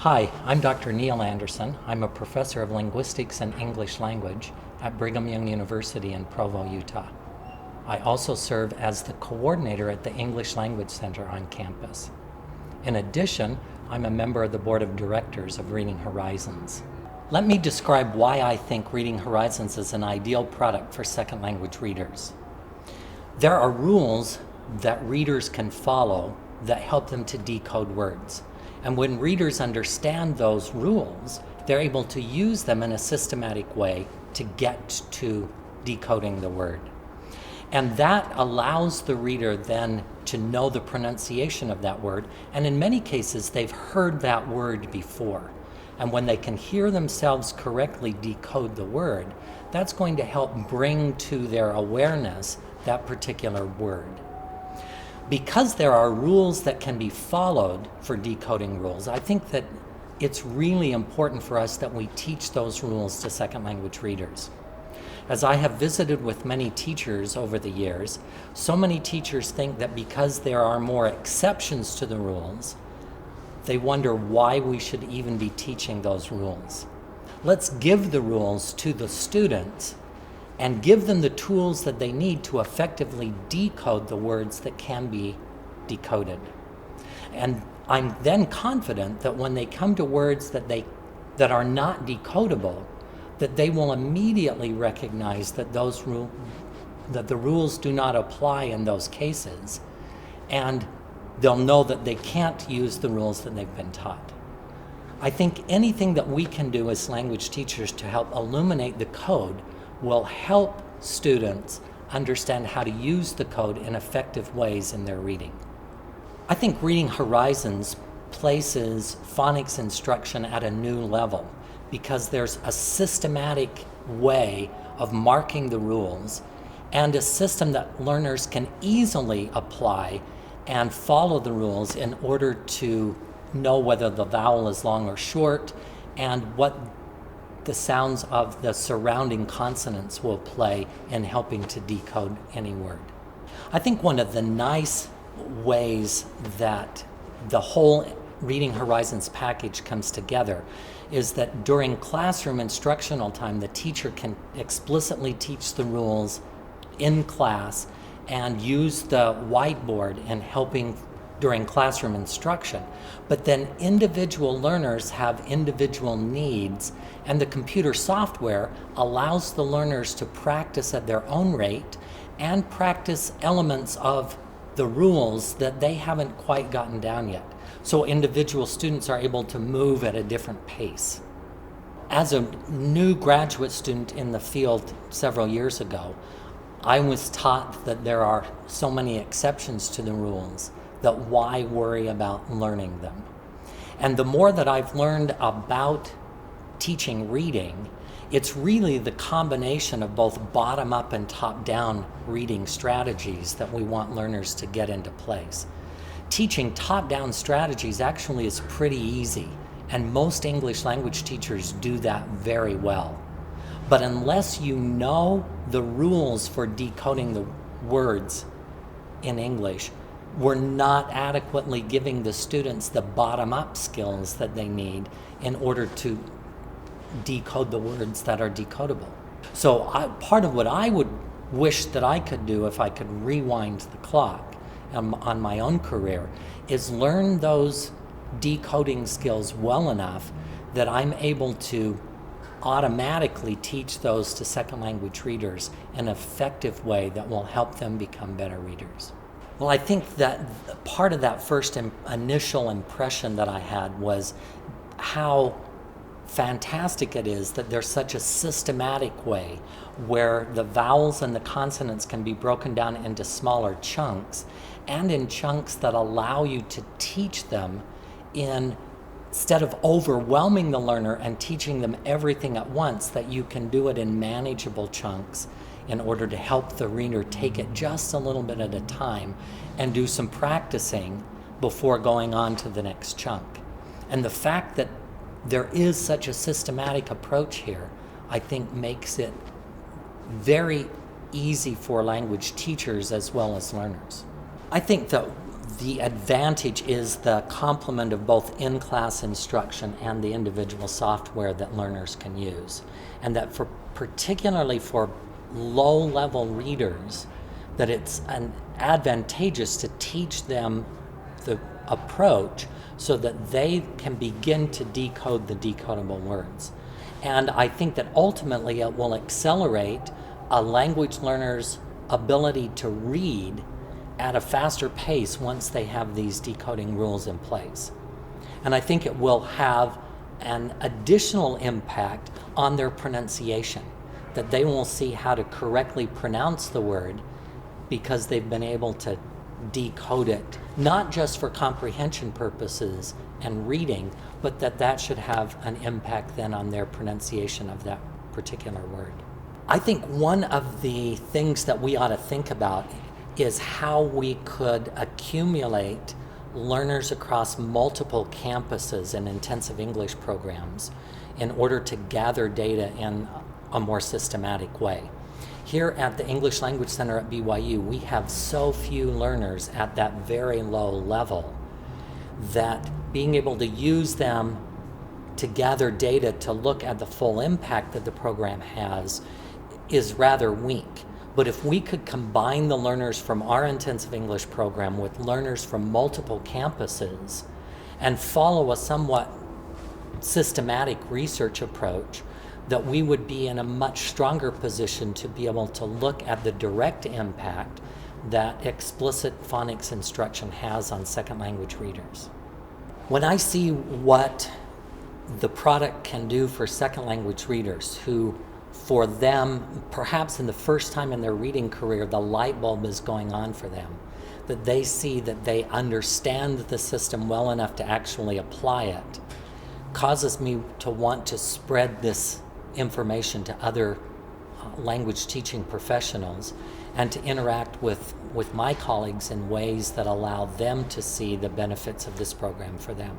Hi, I'm Dr. Neil Anderson. I'm a professor of linguistics and English language at Brigham Young University in Provo, Utah. I also serve as the coordinator at the English Language Center on campus. In addition, I'm a member of the board of directors of Reading Horizons. Let me describe why I think Reading Horizons is an ideal product for second language readers. There are rules that readers can follow that help them to decode words. And when readers understand those rules, they're able to use them in a systematic way to get to decoding the word. And that allows the reader then to know the pronunciation of that word. And in many cases, they've heard that word before. And when they can hear themselves correctly decode the word, that's going to help bring to their awareness that particular word. Because there are rules that can be followed for decoding rules, I think that it's really important for us that we teach those rules to second language readers. As I have visited with many teachers over the years, so many teachers think that because there are more exceptions to the rules, they wonder why we should even be teaching those rules. Let's give the rules to the students and give them the tools that they need to effectively decode the words that can be decoded. And I'm then confident that when they come to words that are not decodable, that they will immediately recognize that that the rules do not apply in those cases, and they'll know that they can't use the rules that they've been taught. I think anything that we can do as language teachers to help illuminate the code will help students understand how to use the code in effective ways in their reading. I think Reading Horizons places phonics instruction at a new level because there's a systematic way of marking the rules and a system that learners can easily apply and follow the rules in order to know whether the vowel is long or short and what the sounds of the surrounding consonants will play in helping to decode any word. I think one of the nice ways that the whole Reading Horizons package comes together is that during classroom instructional time, the teacher can explicitly teach the rules in class and use the whiteboard in helping during classroom instruction. But then individual learners have individual needs, and the computer software allows the learners to practice at their own rate and practice elements of the rules that they haven't quite gotten down yet. So individual students are able to move at a different pace. As a new graduate student in the field several years ago, I was taught that there are so many exceptions to the rules that why worry about learning them? And the more that I've learned about teaching reading, it's really the combination of both bottom-up and top-down reading strategies that we want learners to get into place. Teaching top-down strategies actually is pretty easy, and most English language teachers do that very well. But unless you know the rules for decoding the words in English, we're not adequately giving the students the bottom-up skills that they need in order to decode the words that are decodable. So part of what I would wish that I could do if I could rewind the clock on my own career is learn those decoding skills well enough that I'm able to automatically teach those to second language readers in an effective way that will help them become better readers. Well, I think that part of that first initial impression that I had was how fantastic it is that there's such a systematic way where the vowels and the consonants can be broken down into smaller chunks and in chunks that allow you to teach them instead of overwhelming the learner and teaching them everything at once, that you can do it in manageable chunks in order to help the reader take it just a little bit at a time and do some practicing before going on to the next chunk. And the fact that there is such a systematic approach here, I think makes it very easy for language teachers as well as learners. I think that the advantage is the complement of both in-class instruction and the individual software that learners can use. And that particularly for low-level readers, that it's advantageous to teach them the approach so that they can begin to decode the decodable words. And I think that ultimately it will accelerate a language learner's ability to read at a faster pace once they have these decoding rules in place. And I think it will have an additional impact on their pronunciation, that they will see how to correctly pronounce the word because they've been able to decode it, not just for comprehension purposes and reading, but that should have an impact then on their pronunciation of that particular word. I think one of the things that we ought to think about is how we could accumulate learners across multiple campuses and intensive English programs in order to gather data in a more systematic way. Here at the English Language Center at BYU, we have so few learners at that very low level that being able to use them to gather data to look at the full impact that the program has is rather weak. But if we could combine the learners from our intensive English program with learners from multiple campuses and follow a somewhat systematic research approach, that we would be in a much stronger position to be able to look at the direct impact that explicit phonics instruction has on second language readers. When I see what the product can do for second language readers who, for them, perhaps in the first time in their reading career, the light bulb is going on for them, that they see that they understand the system well enough to actually apply it, causes me to want to spread this information to other language teaching professionals and to interact with my colleagues in ways that allow them to see the benefits of this program for them.